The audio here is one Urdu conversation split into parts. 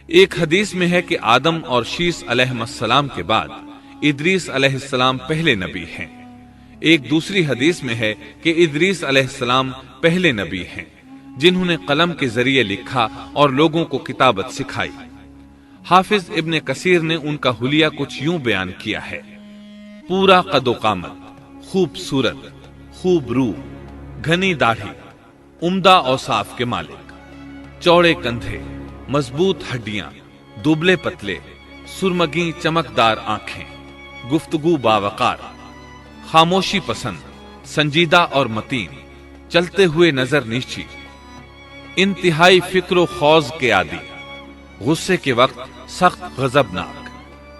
ایک حدیث میں ہے کہ آدم اور شیس علیہ السلام کے بعد ادریس علیہ السلام پہلے نبی ہیں۔ ایک دوسری حدیث میں ہے کہ ادریس علیہ السلام پہلے نبی ہیں جنہوں نے قلم کے ذریعے لکھا اور لوگوں کو کتابت سکھائی۔ حافظ ابن کثیر نے ان کا حلیہ کچھ یوں بیان کیا ہے: پورا قد و قامت، خوبصورت، خوب روح، گھنی داڑھی، عمدہ اوصاف کے مالک، چوڑے کندھے، مضبوط ہڈیاں، دبلے پتلے، سرمگی چمکدار آنکھیں، گفتگو باوقار، خاموشی پسند، سنجیدہ اور متین، چلتے ہوئے نظر نیچی، انتہائی فکر و خوض کے عادی، غصے کے وقت سخت غضبناک،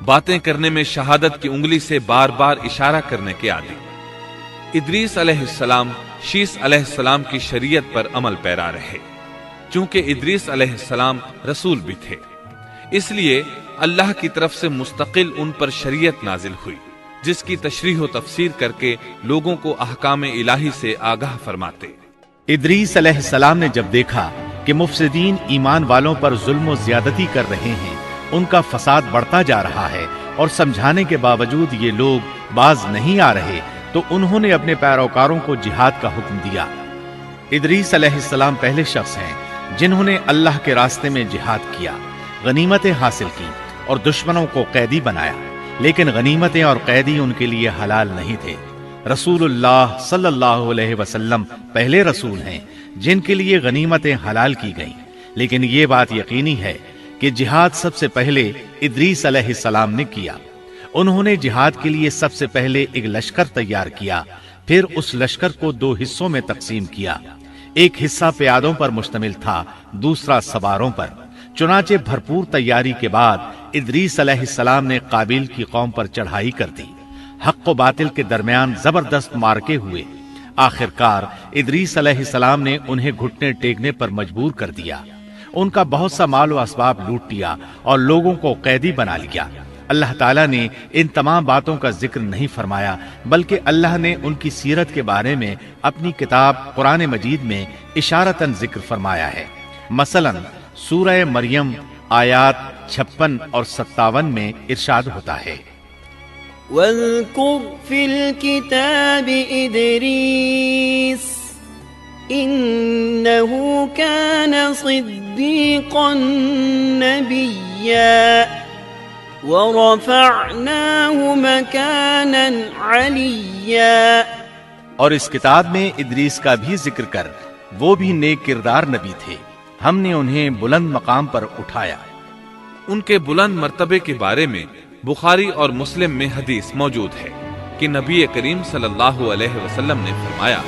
باتیں کرنے میں شہادت کی انگلی سے بار بار اشارہ کرنے کے عادی۔ ادریس علیہ السلام شیس علیہ السلام کی شریعت پر عمل پیرا رہے۔ چونکہ ادریس علیہ السلام رسول بھی تھے، اس لیے اللہ کی طرف سے مستقل ان پر شریعت نازل ہوئی، جس کی تشریح و تفسیر کر کے لوگوں کو احکام الہی سے آگاہ فرماتے۔ ادریس علیہ السلام نے جب دیکھا کہ مفسدین ایمان والوں پر ظلم و زیادتی کر رہے ہیں، ان کا فساد بڑھتا جا رہا ہے اور سمجھانے کے باوجود یہ لوگ باز نہیں آ رہے، تو انہوں نے اپنے پیروکاروں کو جہاد کا حکم دیا۔ ادریس علیہ السلام پہلے شخص ہیں جنہوں نے اللہ کے راستے میں جہاد کیا، غنیمتیں حاصل کی اور دشمنوں کو قیدی بنایا، لیکن غنیمتیں اور قیدی ان کے لیے حلال نہیں تھے۔ رسول اللہ صلی اللہ علیہ وسلم پہلے رسول ہیں جن کے لیے غنیمتیں حلال کی گئیں، لیکن یہ بات یقینی ہے کہ جہاد سب سے پہلے ادریس علیہ السلام نے کیا۔ انہوں نے جہاد کے لیے سب سے پہلے ایک لشکر تیار کیا، پھر اس لشکر کو دو حصوں میں تقسیم کیا۔ ایک حصہ پیادوں پر مشتمل تھا، دوسرا سواروں پر۔ چنانچہ بھرپور تیاری کے بعد ادریس علیہ السلام نے قابیل کی قوم پر چڑھائی کر دی۔ حق و باطل کے درمیان زبردست مارکے ہوئے۔ آخرکار ادریس علیہ السلام نے انہیں گھٹنے ٹیکنے پر مجبور کر دیا۔ ان کا بہت سا مال و اسباب لوٹ لیا اور لوگوں کو قیدی بنا لیا۔ اللہ تعالیٰ نے ان تمام باتوں کا ذکر نہیں فرمایا، بلکہ اللہ نے ان کی سیرت کے بارے میں اپنی کتاب قرآن مجید میں اشارتاً ذکر فرمایا ہے۔ مثلاً سورہ مریم آیات 56 اور 57 میں ارشاد ہوتا ہے: وَاذْكُرْ فِي الْكِتَابِ إِدْرِيسَ إِنَّهُ كَانَ صِدِّيقًا نَبِيًّا وَرَفَعْنَاهُ مَكَانًا عَلِيًّا۔ اور اس کتاب میں ادریس کا بھی ذکر کر، وہ بھی نیک کردار نبی تھے، ہم نے انہیں بلند مقام پر اٹھایا۔ ان کے بلند مرتبے کے بارے میں بخاری اور مسلم میں حدیث موجود ہے کہ نبی کریم صلی اللہ علیہ وسلم نے فرمایا: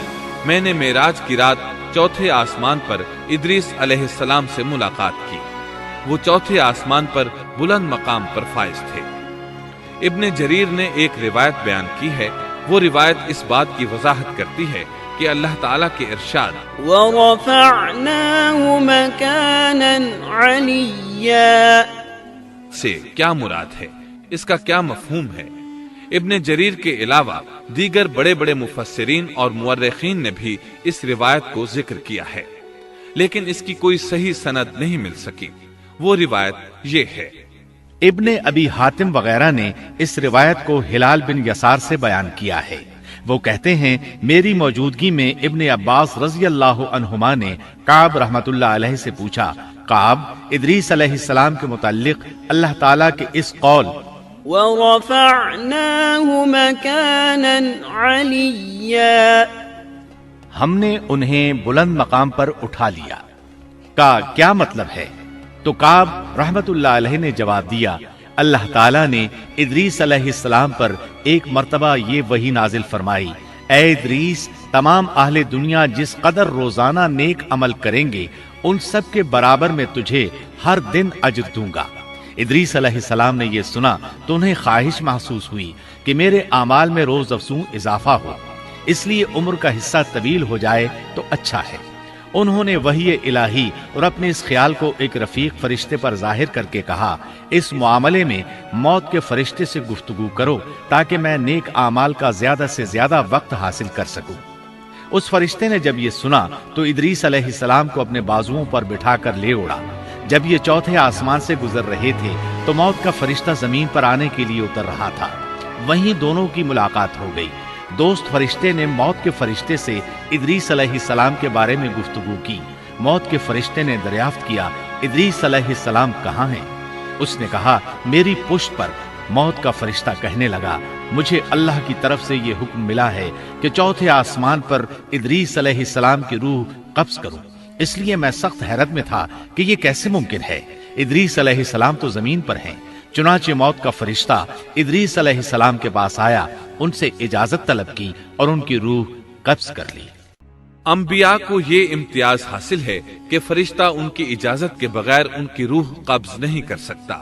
میں نے معراج کی رات چوتھے آسمان پر ادریس علیہ السلام سے ملاقات کی۔ وہ چوتھے آسمان پر بلند مقام پر فائز تھے۔ ابن جریر نے ایک روایت بیان کی ہے، وہ روایت اس بات کی وضاحت کرتی ہے کہ اللہ تعالیٰ کے ارشاد وَرَفَعْنَاهُ مَكَانًا عَلِيًّا سے کیا مراد ہے، اس کا کیا مفہوم ہے؟ ابن جریر کے علاوہ دیگر بڑے بڑے مفسرین اور مورخین نے بھی اس روایت کو ذکر کیا ہے، لیکن اس کی کوئی صحیح سند نہیں مل سکی۔ وہ روایت یہ ہے: ابن ابی حاتم وغیرہ نے اس روایت کو ہلال بن یسار سے بیان کیا ہے۔ وہ کہتے ہیں، میری موجودگی میں ابن عباس رضی اللہ عنہما نے کعب رحمت اللہ علیہ سے پوچھا، کعب، ادریس علیہ السلام کے متعلق اللہ تعالیٰ کے اس قول وَرَفَعْنَاهُ مَكَانًا عَلِيًّا ہم نے انہیں بلند مقام پر اٹھا لیا کا کیا مطلب ہے؟ تو کعب رحمت اللہ علیہ نے جواب دیا، اللہ تعالیٰ نے ادریس علیہ السلام پر ایک مرتبہ یہ وحی نازل فرمائی، اے ادریس، تمام اہل دنیا جس قدر روزانہ نیک عمل کریں گے، ان سب کے برابر میں تجھے ہر دن اجر دوں گا۔ ادریس علیہ السلام نے یہ سنا تو انہیں خواہش محسوس ہوئی کہ میرے اعمال میں روز افزوں اضافہ ہو، اس لیے عمر کا حصہ طویل ہو جائے تو اچھا ہے۔ انہوں نے وحی الہی اور اپنے اس خیال کو ایک رفیق فرشتے پر ظاہر کر کے کہا، اس معاملے میں موت کے فرشتے سے گفتگو کرو تاکہ میں نیک اعمال کا زیادہ سے زیادہ وقت حاصل کر سکوں۔ اس فرشتے نے جب یہ سنا تو ادریس علیہ السلام کو اپنے بازوؤں پر بٹھا کر لے اڑا۔ جب یہ چوتھے آسمان سے گزر رہے تھے تو موت کا فرشتہ زمین پر آنے کے لیے اتر رہا تھا۔ وہیں دونوں کی ملاقات ہو گئی۔ دوست فرشتے نے موت کے فرشتے سے ادریس علیہ السلام کے بارے میں گفتگو کی۔ موت کے فرشتے نے دریافت کیا، ادریس علیہ السلام کہاں ہیں؟ اس نے کہا، میری پشت پر۔ موت کا فرشتہ کہنے لگا، مجھے اللہ کی طرف سے یہ حکم ملا ہے کہ چوتھے آسمان پر ادریس علیہ السلام کی روح قبض کروں، اس لیے میں سخت حیرت میں تھا کہ یہ کیسے ممکن ہے۔ ادریس علیہ السلام تو زمین پر ہیں۔ چنانچہ موت کا فرشتہ ادریس علیہ السلام کے پاس آیا، ان سے اجازت طلب کی اور ان کی روح قبض کر لی۔ انبیاء کو یہ امتیاز حاصل ہے کہ فرشتہ ان کی اجازت کے بغیر ان کی روح قبض نہیں کر سکتا،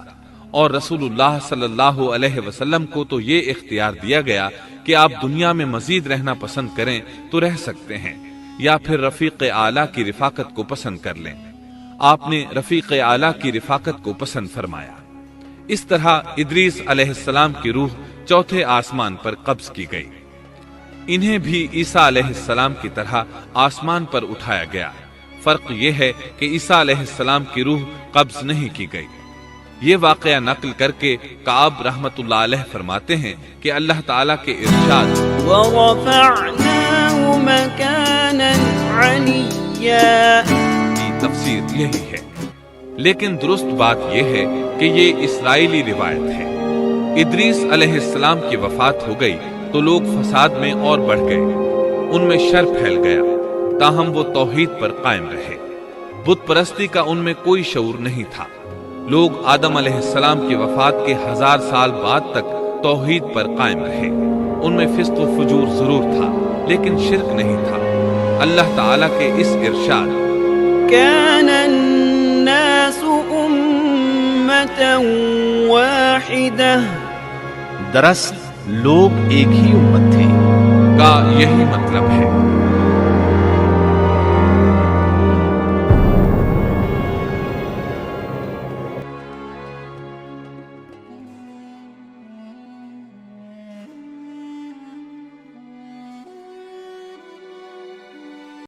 اور رسول اللہ صلی اللہ علیہ وسلم کو تو یہ اختیار دیا گیا کہ آپ دنیا میں مزید رہنا پسند کریں تو رہ سکتے ہیں، یا پھر رفیق اعلیٰ کی رفاقت کو پسند کر لیں۔ آپ نے رفیق اعلیٰ کی رفاقت کو پسند فرمایا۔ اس طرح ادریس علیہ السلام کی روح چوتھے آسمان پر قبض کی گئی۔ انہیں بھی عیسیٰ علیہ السلام کی طرح آسمان پر اٹھایا گیا۔ فرق یہ ہے کہ عیسیٰ علیہ السلام کی روح قبض نہیں کی گئی۔ یہ واقعہ نقل کر کے کعب رحمت اللہ علیہ فرماتے ہیں کہ اللہ تعالیٰ کے ارشاد وَرَفَعْنَاهُ مَكَانًا عَلِيًّا کی تفسیر یہی ہے، لیکن درست بات یہ ہے کہ یہ اسرائیلی روایت ہے۔ ادریس علیہ السلام کی وفات ہو گئی تو لوگ فساد میں اور بڑھ گئے، ان میں شر پھیل گیا، تاہم وہ توحید پر قائم رہے۔ بت پرستی کا ان میں کوئی شعور نہیں تھا۔ لوگ آدم علیہ السلام کی وفات کے 1000 سال بعد تک توحید پر قائم رہے۔ ان میں فسق و فجور ضرور تھا لیکن شرک نہیں تھا۔ اللہ تعالیٰ کے اس ارشاد كان الناس أمة واحدة دراصل لوگ ایک ہی امت تھے کا یہی مطلب ہے۔